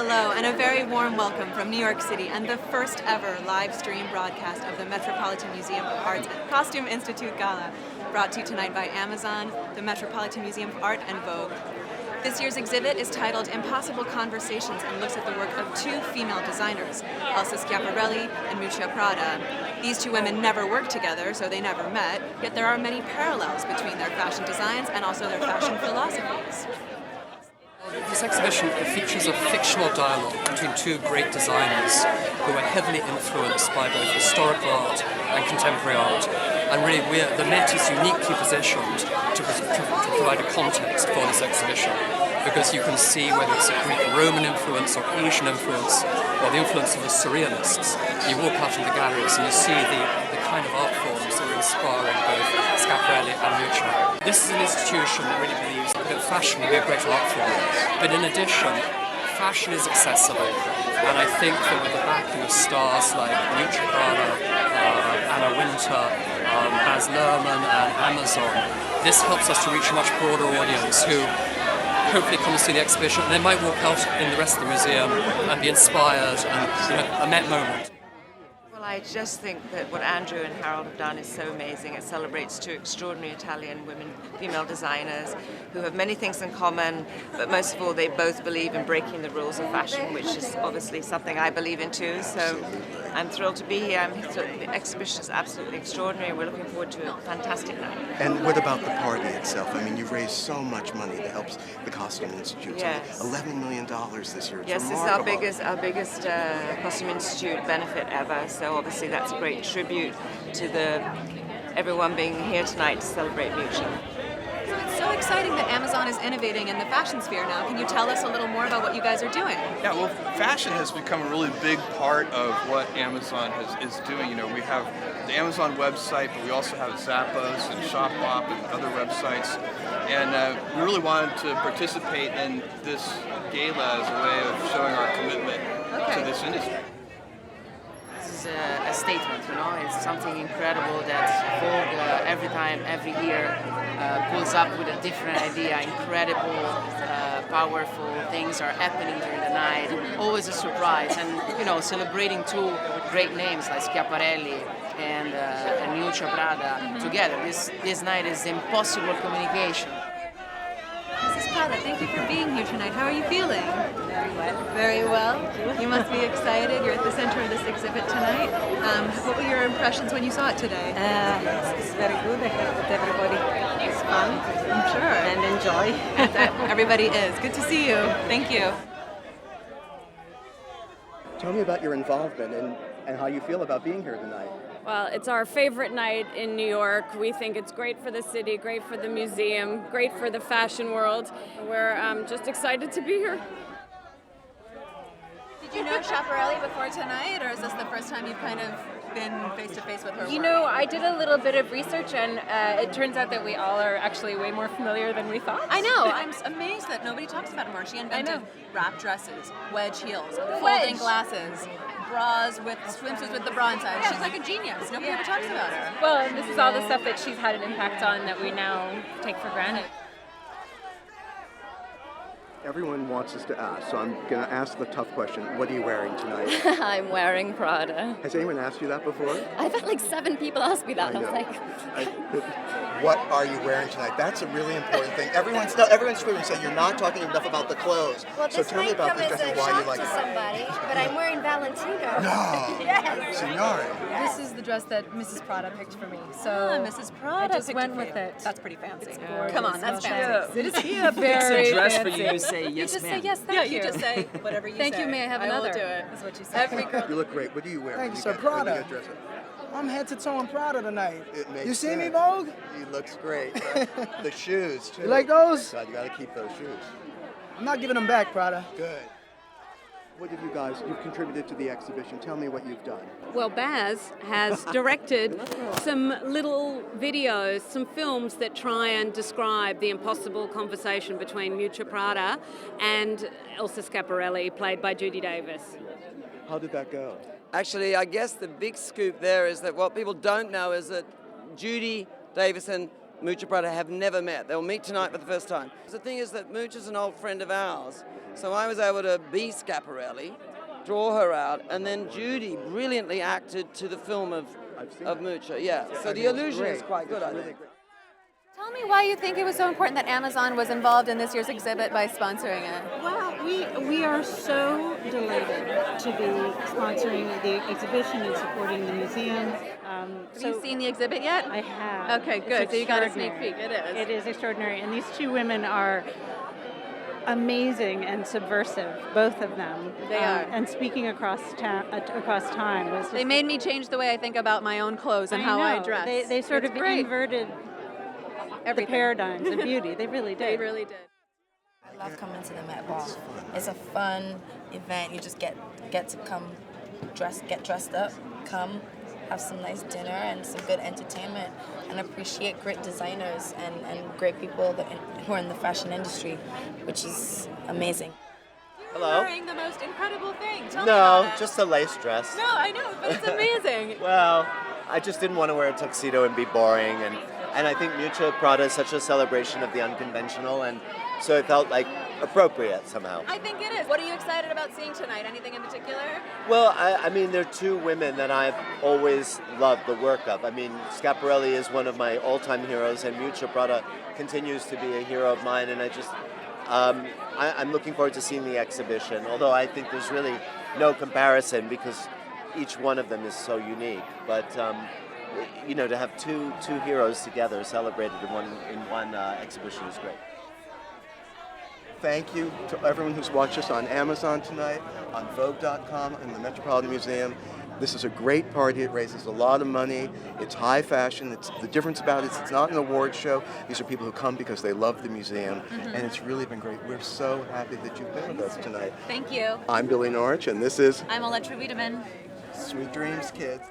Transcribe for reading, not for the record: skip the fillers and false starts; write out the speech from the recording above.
Hello, and a very warm welcome from New York City and the first ever live stream broadcast of the Metropolitan Museum of Art's Costume Institute Gala, brought to you tonight by Amazon, the Metropolitan Museum of Art, and Vogue. This year's exhibit is titled Impossible Conversations and looks at the work of two female designers, Schiaparelli and Miuccia Prada. These two women never worked together, so they never met, yet there are many parallels between their fashion designs and also their fashion philosophies. This exhibition features a fictional dialogue between two great designers who are heavily influenced by both historical art and contemporary art. And really, the Met is uniquely positioned to provide a context for this exhibition, because you can see whether it's a Greek-Roman influence or Asian influence or the influence of the Surrealists. You walk out into the galleries and you see the kind of art forms that are inspiring both Schiaparelli and Miuccia. This is an institution that really believes that fashion can be a great art form, but in addition, fashion is accessible, and I think that with the backing of stars like Miuccia Prada, Anna Wintour, Luhrmann and Amazon, this helps us to reach a much broader audience who hopefully come to see the exhibition and they might walk out in the rest of the museum and be inspired and a Met moment. Well, I just think that what Andrew and Harold have done is so amazing. It celebrates two extraordinary Italian women, female designers, who have many things in common, but most of all, they both believe in breaking the rules of fashion, which is obviously something I believe in too. So I'm thrilled to be here. The exhibition is absolutely extraordinary. We're looking forward to a fantastic night. And what about the party itself? I mean, you've raised so much money that helps the Costume Institute. Yes. $11 million this year. It's yes, remarkable. this is our biggest Costume Institute benefit ever. So obviously that's a great tribute to everyone being here tonight to celebrate Miuccia. So it's so exciting that Amazon is innovating in the fashion sphere now. Can you tell us a little more about what you guys are doing? Yeah, well, fashion has become a really big part of what Amazon is doing. You know, we have the Amazon website, but we also have Zappos and Shopbop and other websites. And we really wanted to participate in this gala as a way of showing our commitment to this industry. This is a statement, you know, it's something incredible that Vogue every year pulls up with a different idea. Incredible, powerful things are happening during the night, always a surprise. And, you know, celebrating two great names like Schiaparelli and Miuccia Prada together. This night is impossible communication. Mrs. Prada, thank you for being here tonight. How are you feeling? Very well. Very well? You must be excited. You're at the center of this exhibit tonight. What were your impressions when you saw it today? It's very good. I hope that everybody is fun. I'm sure. And enjoy. Everybody is. Good to see you. Thank you. Tell me about your involvement and how you feel about being here tonight. Well, it's our favorite night in New York. We think it's great for the city, great for the museum, great for the fashion world. We're just excited to be here. Did you know Schiaparelli before tonight, or is this the first time you've kind of been face-to-face with her work? You know, I did a little bit of research, and it turns out that we all are actually way more familiar than we thought. I know. I'm amazed that nobody talks about it more. She invented wrap dresses, wedge heels, folding glasses, bras with swimsuits with the bra inside. She's like a genius. Nobody ever talks about her. Well, and this is all the stuff that she's had an impact on that we now take for granted. Everyone wants us to ask, so I'm going to ask the tough question. What are you wearing tonight? I'm wearing Prada. Has anyone asked you that before? I've had like 7 people ask me that, and I was like... What are you wearing tonight? That's a really important thing. Everyone's screaming, saying you're not talking enough about the clothes. Well, so tell me about this dress and why you like to it. somebody, but I'm wearing Valentino. No! Yes! Signore! This is the dress that Mrs. Prada picked for me. So Mrs. Prada I just went with it. That's pretty fancy. Gorgeous. Come on, that's fancy. It is very It's a dress fancy. for you to say yes, You just ma'am. say yes, thank you. You just say whatever you say. Thank you, may I have another? will do it. Is what you say. Every girl. You look great. What do you wear? Thank when you, you sir. get- when you Prada. get dressed up? I'm head to toe in Prada tonight. It makes You see me, sense. Vogue? He looks great. Right? The shoes, too. You like those? God, you got to keep those shoes. I'm not giving them back, Prada. Good. What have you've contributed to the exhibition? Tell me what you've done. Well, Baz has directed some little videos, some films that try and describe the impossible conversation between Miuccia Prada and Elsa Schiaparelli, played by Judy Davis. How did that go? Actually, I guess the big scoop there is that what people don't know is that Judy Davison Miuccia Prada have never met. They'll meet tonight for the first time. The thing is that Miuccia's an old friend of ours, so I was able to be Schiaparelli, draw her out, and then Judy brilliantly acted to the film of Miuccia. Yeah, so the illusion is quite good, I think. Tell me why you think it was so important that Amazon was involved in this year's exhibit by sponsoring it. Well, we are so delighted to be sponsoring the exhibition and supporting the museum. Have you seen the exhibit yet? I have. Okay, It's good. So you got a sneak extraordinary. peek. It is. It is extraordinary. And these two women are amazing and subversive, both of them. They are. And speaking across time. Was They made me change the way I think about my own clothes and how I know. dress. They sort It's of great. inverted the paradigms of beauty. They really did. They really did. I love coming to the Met Ball. It's a fun event. You just get to come get dressed up, come have some nice dinner and some good entertainment, and appreciate great designers and great people who are in the fashion industry, which is amazing. Hello? Wearing the most incredible thing. Tell me No, about it. just a lace dress. No, I know, but it's amazing. Well, I just didn't want to wear a tuxedo and be boring, and I think Miuccia Prada is such a celebration of the unconventional, and so it felt like appropriate somehow. I think it is. What are you excited about seeing tonight? Anything in particular? Well, I mean, there are two women that I've always loved the work of. I mean, Schiaparelli is one of my all-time heroes, and Miuccia Prada continues to be a hero of mine, and I just, I'm looking forward to seeing the exhibition, although I think there's really no comparison because each one of them is so unique. But, you know, to have two heroes together celebrated in one exhibition is great. Thank you to everyone who's watched us on Amazon tonight, on Vogue.com, and the Metropolitan Museum. This is a great party. It raises a lot of money. It's high fashion. The difference about it is it's not an award show. These are people who come because they love the museum, and it's really been great. We're so happy that you've been with us tonight. Thank you. I'm Billy Norwich, and this is I'm Elettra Wiedemann. Sweet Dreams, kids.